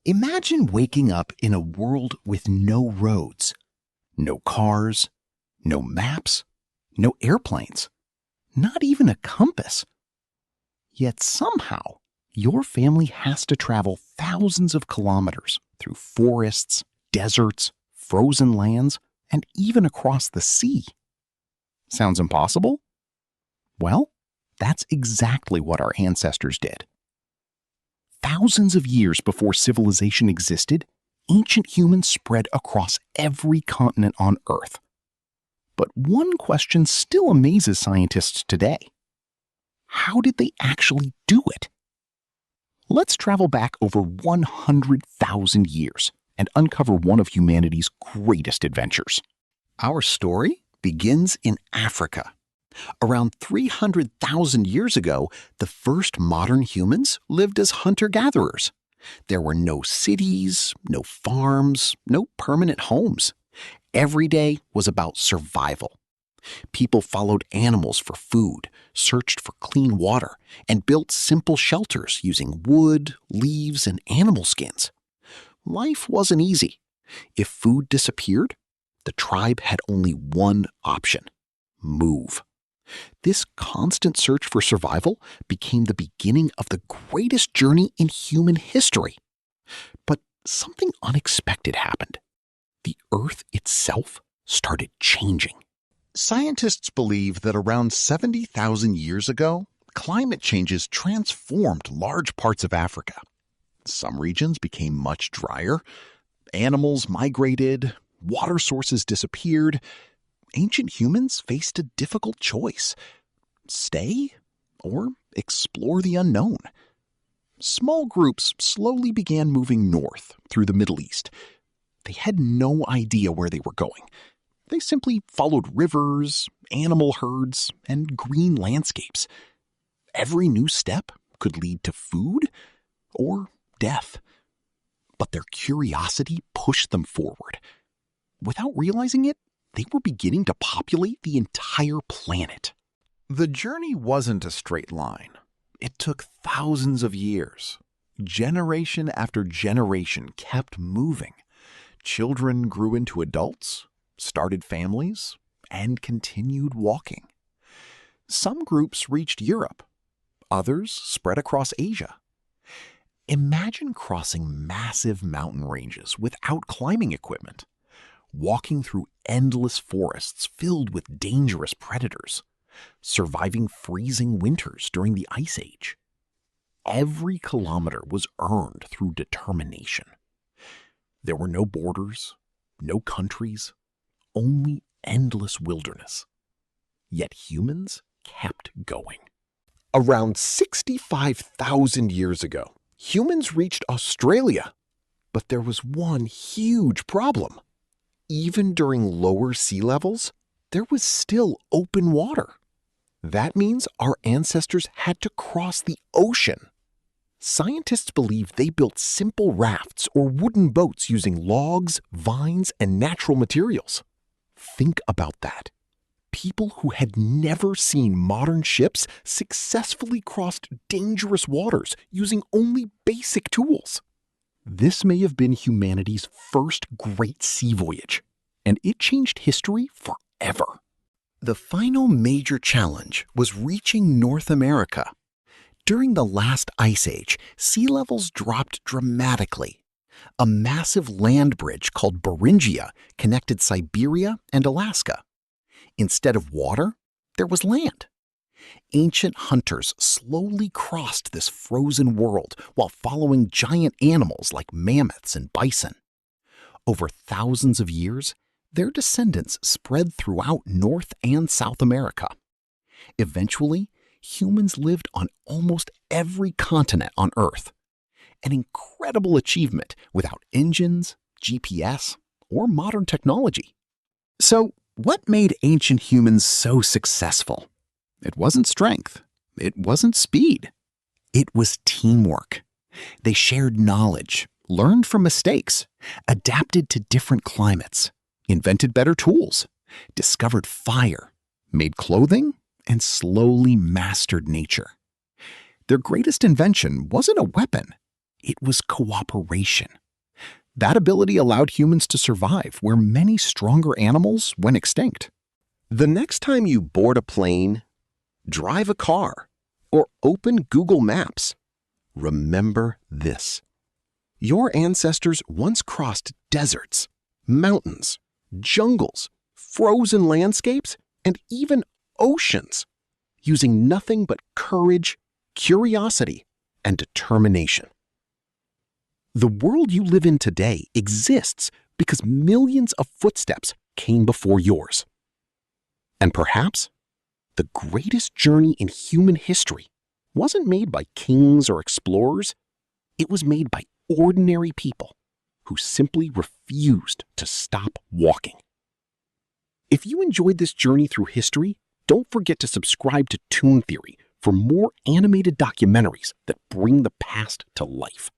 Imagine waking up in a world with no roads, no cars, no maps, no airplanes, not even a compass. Yet somehow, your family has to travel thousands of kilometers through forests, deserts, frozen lands, and even across the sea. Sounds impossible? Well, that's exactly what our ancestors did. Thousands of years before civilization existed, ancient humans spread across every continent on Earth. But one question still amazes scientists today. How did they actually do it? Let's travel back over 100,000 years and uncover one of humanity's greatest adventures. Our story begins in Africa. Around 300,000 years ago, the first modern humans lived as hunter-gatherers. There were no cities, no farms, no permanent homes. Every day was about survival. People followed animals for food, searched for clean water, and built simple shelters using wood, leaves, and animal skins. Life wasn't easy. If food disappeared, the tribe had only one option: move. This constant search for survival became the beginning of the greatest journey in human history. But something unexpected happened. The Earth itself started changing. Scientists believe that around 70,000 years ago, climate changes transformed large parts of Africa. Some regions became much drier, animals migrated, water sources disappeared. Ancient humans faced a difficult choice: stay or explore the unknown. Small groups slowly began moving north through the Middle East. They had no idea where they were going. They simply followed rivers, animal herds, and green landscapes. Every new step could lead to food or death. But their curiosity pushed them forward. Without realizing it, they were beginning to populate the entire planet. The journey wasn't a straight line. It took thousands of years. Generation after generation kept moving. Children grew into adults, started families, and continued walking. Some groups reached Europe. Others spread across Asia. Imagine crossing massive mountain ranges without climbing equipment, walking through endless forests filled with dangerous predators, surviving freezing winters during the Ice Age. Every kilometer was earned through determination. There were no borders, no countries, only endless wilderness. Yet humans kept going. Around 65,000 years ago, humans reached Australia. But there was one huge problem. Even during lower sea levels, there was still open water. That means our ancestors had to cross the ocean. Scientists believe they built simple rafts or wooden boats using logs, vines, and natural materials. Think about that. People who had never seen modern ships successfully crossed dangerous waters using only basic tools. This may have been humanity's first great sea voyage, and it changed history forever. The final major challenge was reaching North America. During the last ice age, sea levels dropped dramatically. A massive land bridge called Beringia connected Siberia and Alaska. Instead of water, there was land. Ancient hunters slowly crossed this frozen world while following giant animals like mammoths and bison. Over thousands of years, their descendants spread throughout North and South America. Eventually, humans lived on almost every continent on Earth. An incredible achievement without engines, GPS, or modern technology. So, what made ancient humans so successful? It wasn't strength. It wasn't speed. It was teamwork. They shared knowledge, learned from mistakes, adapted to different climates, invented better tools, discovered fire, made clothing, and slowly mastered nature. Their greatest invention wasn't a weapon. It was cooperation. That ability allowed humans to survive where many stronger animals went extinct. The next time you board a plane, drive a car, or open Google Maps, remember this. Your ancestors once crossed deserts, mountains, jungles, frozen landscapes, and even oceans, using nothing but courage, curiosity, and determination. The world you live in today exists because millions of footsteps came before yours. And perhaps the greatest journey in human history wasn't made by kings or explorers. It was made by ordinary people who simply refused to stop walking. If you enjoyed this journey through history, don't forget to subscribe to ToonTheory for more animated documentaries that bring the past to life.